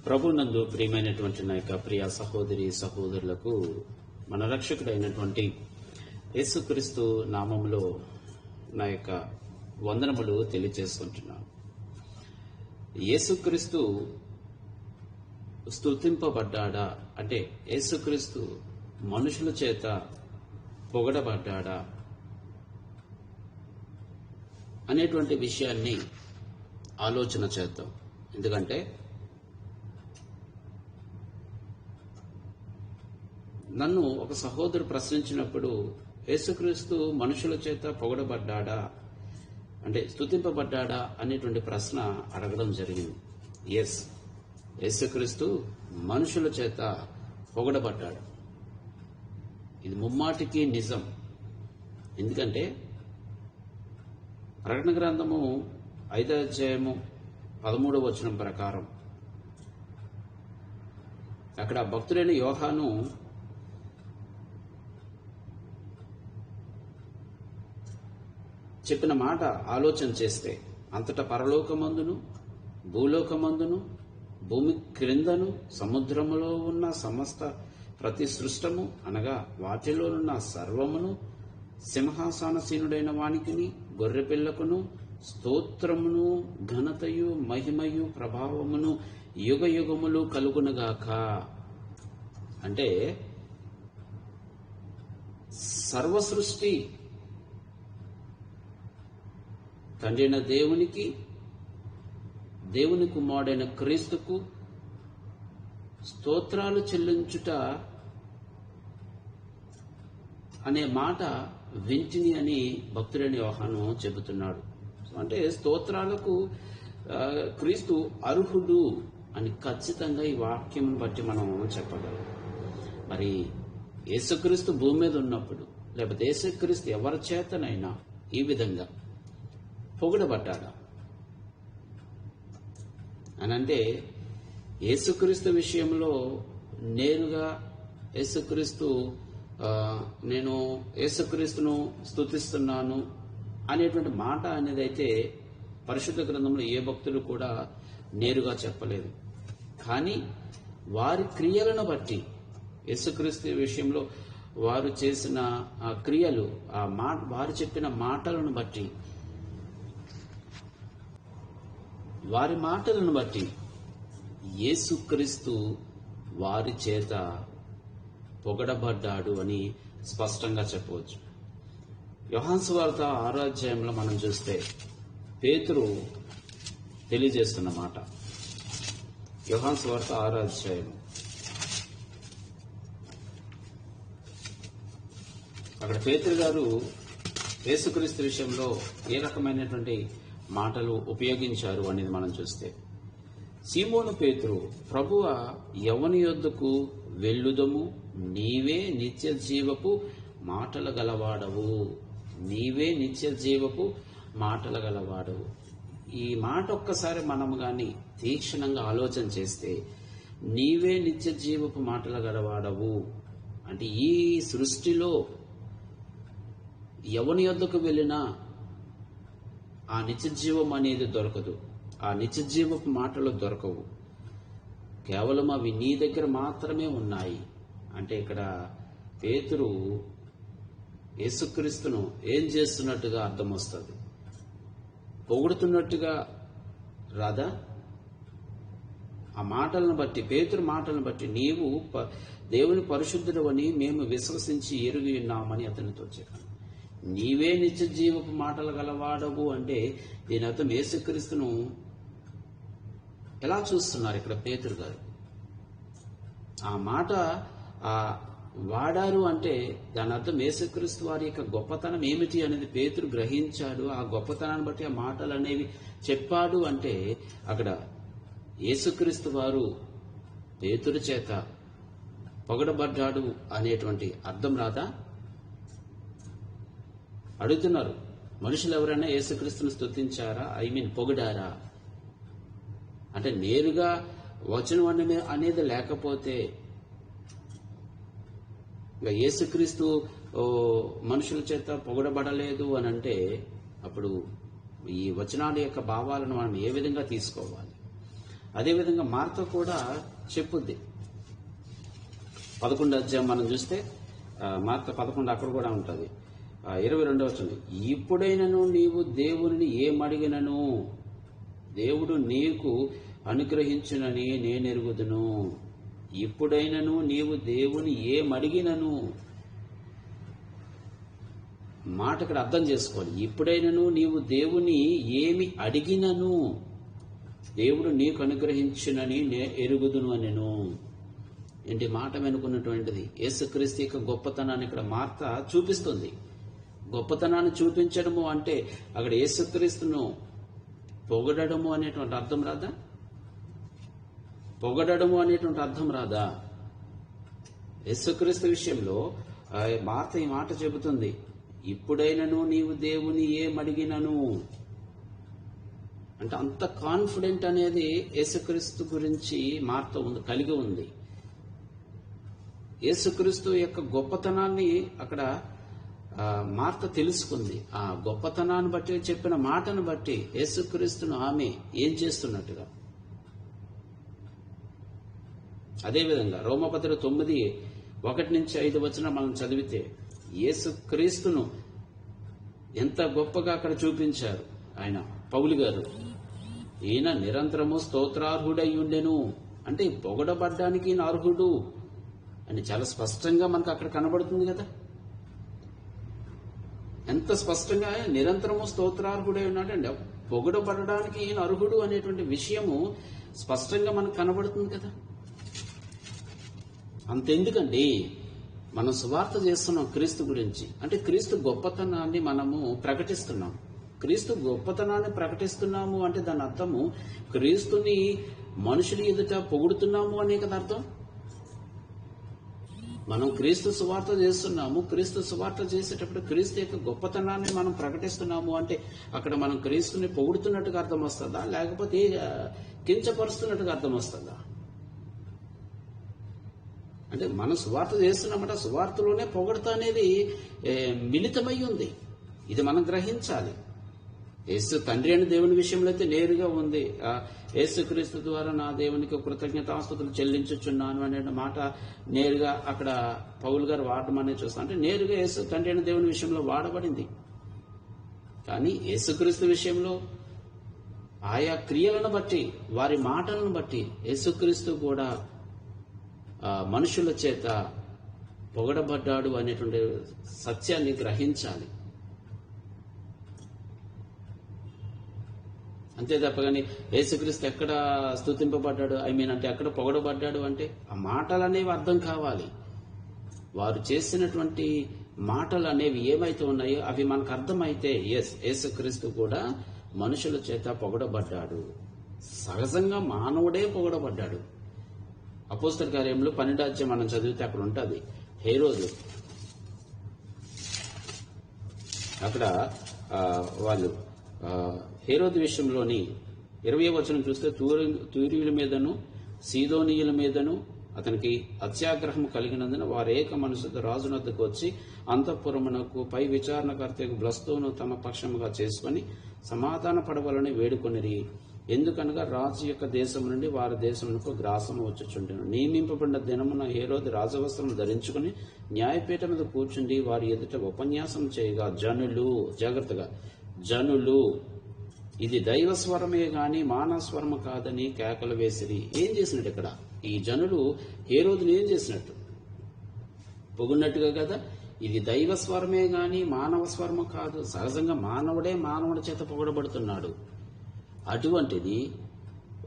ప్రభునందు ప్రియమైనటువంటి నా యొక్క ప్రియ సహోదరి సహోదరులకు మన రక్షకుడైనటువంటి యేసుక్రీస్తు నామములో నా యొక్క వందనములు తెలియజేసుకుంటున్నాను. యేసుక్రీస్తు స్తుతింపబడ్డాడా అంటే యేసుక్రీస్తు మనుషుల చేత పొగడబడ్డాడా అనేటువంటి విషయాన్ని ఆలోచన చేద్దాం. ఎందుకంటే నన్ను ఒక సహోదరు ప్రశ్నించినప్పుడు యేసుక్రీస్తు మనుషుల చేత పొగడబడ్డాడా అంటే స్తుతింపబడ్డాడా అనేటువంటి ప్రశ్న అడగడం జరిగింది. ఎస్, యేసుక్రీస్తు మనుషుల చేత పొగడబడ్డాడు. ఇది ముమ్మాటికి నిజం. ఎందుకంటే ప్రకటన గ్రంథము 5వ అధ్యాయము 13వ వచనం ప్రకారం అక్కడ భక్తుడైన యోహాను చెప్పిన మాట ఆలోచన చేస్తే, అంతటా పరలోకమందును భూలోకమందును భూమి క్రిందను సముద్రములో ఉన్న సమస్త ప్రతి సృష్టము అనగా వాటిలోనున్న సర్వమును సింహాసనసీనుడైన వానికిని గొర్రెపిల్లకును స్తోత్రమును ఘనతయు మహిమయు ప్రభావమును యుగ యుగములు కలుగునుగాక. అంటే సర్వసృష్టి తండ్రైన దేవునికి, దేవుని కుమారుడైన క్రీస్తుకు స్తోత్రాలు చెల్లించుట అనే మాట వింటిని అని భక్తుడైన యోహాను చెబుతున్నాడు. అంటే స్తోత్రాలకు క్రీస్తు అర్హుడు అని ఖచ్చితంగా ఈ వాక్యం బట్టి మనం చెప్పగలం. మరి యేసుక్రీస్తు భూమి మీద ఉన్నప్పుడు, లేకపోతే యేసుక్రీస్తు ఎవరి చేతనైనా ఈ విధంగా పొగడబడ్డాడా అనంటే, యేసుక్రీస్తు విషయంలో నేరుగా యేసుక్రీస్తు నేను యేసుక్రీస్తును స్తుతిస్తున్నాను అనేటువంటి మాట అనేది అయితే పరిశుద్ధ గ్రంథంలో ఏ భక్తులు కూడా నేరుగా చెప్పలేదు. కానీ వారి క్రియలను బట్టి, యేసుక్రీస్తు విషయంలో వారు చేసిన ఆ క్రియలు, వారు చెప్పిన మాటలను బట్టి, వారి మాటలను బట్టి యేసుక్రీస్తు వారి చేత పొగడబడ్డాడు అని స్పష్టంగా చెప్పవచ్చు. యోహాను సువార్త 6వ అధ్యాయంలో మనం చూస్తే పేతురు తెలియజేస్తున్న మాట. యోహాను సువార్త 6వ అధ్యాయం అక్కడ పేతురు గారు యేసుక్రీస్తు విషయంలో ఏ రకమైనటువంటి మాటలు ఉపయోగించారు అనేది మనం చూస్తే, సీమోను పేతురు, ప్రభువ ఎవని యొద్దకు వెళ్ళుదము, నీవే నిత్య జీవపు మాటలు గలవాడవు, నీవే నిత్య జీవపు మాటలు గలవాడవు. ఈ మాట ఒక్కసారి మనము గాని తీక్షణంగా ఆలోచన చేస్తే, నీవే నిత్య జీవపు మాటలు గలవాడవు అంటే ఈ సృష్టిలో ఎవని యొద్దకు వెళ్ళినా ఆ నిత్య జీవం అనేది దొరకదు, ఆ నిత్య జీవపు మాటలు దొరకవు, కేవలం అవి నీ దగ్గర మాత్రమే ఉన్నాయి. అంటే ఇక్కడ పేతురు యేసుక్రీస్తును ఏం చేస్తున్నట్టుగా అర్థం వస్తుంది, పొగుడుతున్నట్టుగా రాదా? ఆ మాటలను బట్టి, పేతురు మాటలను బట్టి, నీవు దేవుని పరిశుద్ధుడు అని మేము విశ్వసించి ఎరిగి ఉన్నామని అతనితో చెప్పాను. నీవే నిత్య జీవపు మాటలు గలవాడవు అంటే దీని అర్థం యేసుక్రీస్తును ఎలా చూస్తున్నారు ఇక్కడ పేతురు గారు? ఆ మాట వాడారు అంటే దాని అర్థం యేసుక్రీస్తు వారి యొక్క గొప్పతనం ఏమిటి అనేది పేతురు గ్రహించాడు. ఆ గొప్పతనాన్ని బట్టి ఆ మాటలు అనేవి చెప్పాడు అంటే అక్కడ యేసుక్రీస్తు వారు పేతురు చేత పొగడబడ్డాడు అనేటువంటి అర్థం రాదా? అడుగుతున్నారు, మనుషులు ఎవరైనా యేసుక్రీస్తును స్తుతించారా, పొగిడారా అంటే నేరుగా వచనం అనేది లేకపోతే, యేసుక్రీస్తు మనుషుల చేత పొగడబడలేదు అని అంటే అప్పుడు ఈ వచనాల యొక్క భావాలను మనం ఏ విధంగా తీసుకోవాలి? అదేవిధంగా మార్త కూడా చెప్పుద్ది. 11వ అధ్యాయం మనం చూస్తే మార్త 11 అక్కడ కూడా ఉంటుంది. 22వ వచనం, ఇప్పుడైనను నీవు దేవుని ఏమడిగినను దేవుడు నీకు అనుగ్రహించునని నేనెరుగుదును. ఇప్పుడైనను నీవు దేవుని ఏమడిగినను. మాట ఇక్కడ అర్థం చేసుకోవాలి. ఇప్పుడైనను నీవు దేవుని ఏమి అడిగినను దేవుడు నీకు అనుగ్రహించునని ఎరుగుదును అనెను. ఏంటి మాట వెనుకున్నటువంటిది? యేసుక్రీస్తు యొక్క గొప్పతనాన్ని ఇక్కడ మార్త చూపిస్తుంది. గొప్పతనాన్ని చూపించడము అంటే అక్కడ యేసుక్రీస్తును పొగడము అనేటువంటి అర్థం రాదా? పొగడము అనేటువంటి అర్థం రాదా? యేసుక్రీస్తు విషయంలో మార్త ఈ మాట చెబుతుంది, ఇప్పుడైనను నీవు దేవుని ఏమడిగినను. అంటే అంత కాన్ఫిడెంట్ అనేది యేసుక్రీస్తు గురించి మార్త కలిగి ఉంది. యేసుక్రీస్తు యొక్క గొప్పతనాన్ని అక్కడ మార్త తెలుసుకుంది. ఆ గొప్పతనాన్ని బట్టి చెప్పిన మాటను బట్టి యేసుక్రీస్తును ఆమె ఏం చేస్తున్నట్టుగా. అదేవిధంగా రోమపత్రిక 9:1-5 మనం చదివితే యేసుక్రీస్తును ఎంత గొప్పగా అక్కడ చూపించారు ఆయన పౌలు గారు. ఈయన నిరంతరము స్తోత్రార్హుడై ఉండెను. అంటే పొగడబడ్డానికి ఈయన అర్హుడు అని చాలా స్పష్టంగా మనకు అక్కడ కనబడుతుంది కదా. ఎంత స్పష్టంగా నిరంతరము స్తోత్రార్హుడై ఉన్నాడండి. పొగడబడడానికి ఈయన అర్హుడు అనేటువంటి విషయము స్పష్టంగా మనకు కనబడుతుంది కదా. అంతెందుకండి, మనం సువార్త చేస్తున్నాం క్రీస్తు గురించి. అంటే క్రీస్తు గొప్పతనాన్ని మనము ప్రకటిస్తున్నాం. క్రీస్తు గొప్పతనాన్ని ప్రకటిస్తున్నాము అంటే దాని అర్థము క్రీస్తుని మనుషుల ఎదుట పొగుడుతున్నాము అనే కదా అర్థం. మనం క్రీస్తు సువార్త చేస్తున్నాము. క్రీస్తు సువార్త చేసేటప్పుడు క్రీస్తు యొక్క గొప్పతనాన్ని మనం ప్రకటిస్తున్నాము అంటే అక్కడ మనం క్రీస్తుని పొగుడుతున్నట్టుగా అర్థం వస్తుందా, లేకపోతే కించపరుస్తున్నట్టుగా అర్థం వస్తుందా? అంటే మనం సువార్త చేస్తున్నామంటే సువార్తలోనే పొగడత అనేది మిళితమై ఉంది. ఇది మనం గ్రహించాలి. యేసు తండ్రి అని దేవుని విషయంలో అయితే నేరుగా ఉంది. యేసుక్రీస్తు ద్వారా నా దేవునికి కృతజ్ఞతాస్తుతులు చెల్లించుచున్నాను అనే మాట నేరుగా అక్కడ పౌలు గారు వాడడం అనేది చూస్తాం. అంటే నేరుగా యేసు తండ్రి అని దేవుని విషయంలో వాడబడింది. కానీ యేసుక్రీస్తు విషయంలో ఆయా క్రియలను బట్టి వారి మాటలను బట్టి యేసుక్రీస్తు కూడా మనుషుల చేత పొగడబడ్డాడు అనేటువంటి సత్యాన్ని గ్రహించాలి. అంతే తప్పగాని యేసుక్రీస్తు ఎక్కడ స్తుతింపబడ్డాడు, అంటే ఎక్కడ పొగడబడ్డాడు అంటే ఆ మాటలు అనేవి అర్థం కావాలి. వారు చేసినటువంటి మాటలు అనేవి ఏమైతే ఉన్నాయో అవి మనకు అర్థమైతే యేసుక్రీస్తు కూడా మనుషుల చేత పొగడబడ్డాడు. సహజంగా మానవుడే పొగడబడ్డాడు. అపోస్తల కార్యములు 12వ అధ్యాయం మనం చదివితే అక్కడ ఉంటుంది. హేరోదు అక్కడ వాళ్ళు హేరోదు విషయంలోని 20వ వచనం చూస్తే తూరీయుల మీదను సీదోనీయుల మీదను అతనికి అత్యాగ్రహం కలిగినందున వారు ఏక మనసుతో రాజునొద్దకు వచ్చి అంతఃపురమునకు పై విచారణకర్తకు బ్లస్తును తమ పక్షముగా చేసుకుని సమాధాన పడవలని వేడుకొనిరి. ఎందుకనగా రాజు యొక్క దేశం నుండి వారి దేశమునకు గ్రాసము వచ్చుచుండెను. నియమింపబడిన దినమున హేరోదు రాజవస్త్రం ధరించుకుని న్యాయపీఠ మీద కూర్చుండి వారి ఎదుట ఉపన్యాసం చేయగా జనులు ఇది దైవస్వరమే గాని మానవస్వరము కాదని కేకలు వేసిరి. ఏం చేసినట్టు ఇక్కడ ఈ జనులు హేరోదుని ఏం చేసినట్టు? పొగున్నట్టుగా కదా. ఇది దైవస్వరమే గాని మానవ స్వరము కాదు. సహజంగా మానవుడే మానవుడి చేత పొగడబడుతున్నాడు. అటువంటిది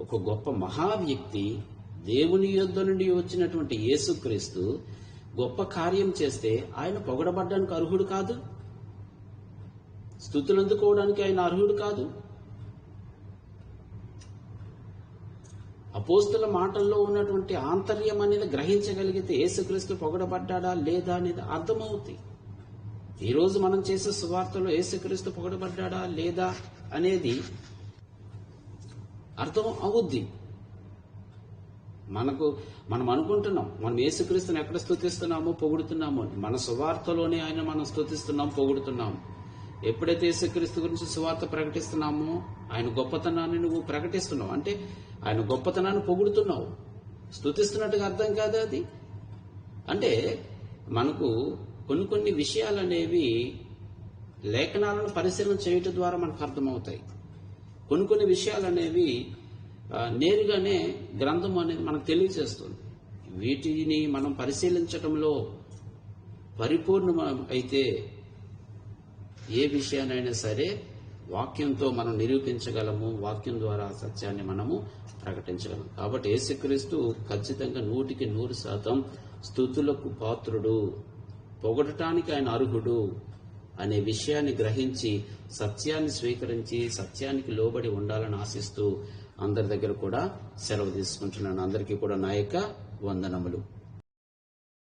ఒక గొప్ప మహావ్యక్తి దేవుని యొద్ద నుండి వచ్చినటువంటి యేసుక్రీస్తు గొప్ప కార్యం చేస్తే ఆయన పొగడబడ్డానికి అర్హుడు కాదు. స్తుతులు అందుకోవడానికి ఆయన అర్హుడు కాదు. అపోస్తుల మాటల్లో ఉన్నటువంటి ఆంతర్యం అనేది గ్రహించగలిగితే యేసుక్రీస్తు పొగడబడ్డా లేదా అనేది అర్థమవుతుంది. ఈరోజు మనం చేసే సువార్తలో యేసుక్రీస్తు పొగడబడ్డా లేదా అనేది అర్థం అవుద్ది. మనం అనుకుంటున్నాం మనం యేసుక్రీస్తుని ఎక్కడ స్తుతిస్తున్నామో పొగుడుతున్నామో అని. మన సువార్తలోనే ఆయన మనం స్తుతిస్తున్నాం పొగుడుతున్నాం. ఎప్పుడైతే యేసుక్రీస్తు గురించి సువార్త ప్రకటిస్తున్నామో ఆయన గొప్పతనాన్ని నువ్వు ప్రకటిస్తున్నావు, అంటే ఆయన గొప్పతనాన్ని పొగుడుతున్నావు, స్తుతిస్తున్నట్టుగా అర్థం కాదు అది. అంటే మనకు కొన్ని విషయాలు అనేవి లేఖనాలను పరిశీలన చేయటం ద్వారా మనకు అర్థమవుతాయి. కొన్ని విషయాలు అనేవి నేరుగానే గ్రంథం అనేది మనకు తెలియజేస్తుంది. వీటిని మనం పరిశీలించటంలో పరిపూర్ణ అయితే ఏ విషయానైనా సరే వాక్యంతో మనం నిరూపించగలము, వాక్యం ద్వారా సత్యాన్ని మనము ప్రకటించగలము. కాబట్టి యేసుక్రీస్తు ఖచ్చితంగా 100% స్తుతులకు పాత్రుడు, పొగడటానికి ఆయన అర్హుడు అనే విషయాన్ని గ్రహించి సత్యాన్ని స్వీకరించి సత్యానికి లోబడి ఉండాలని ఆశిస్తూ అందరి దగ్గర కూడా సెలవు తీసుకుంటున్నాను. అందరికీ కూడా నా యొక్క వందనములు.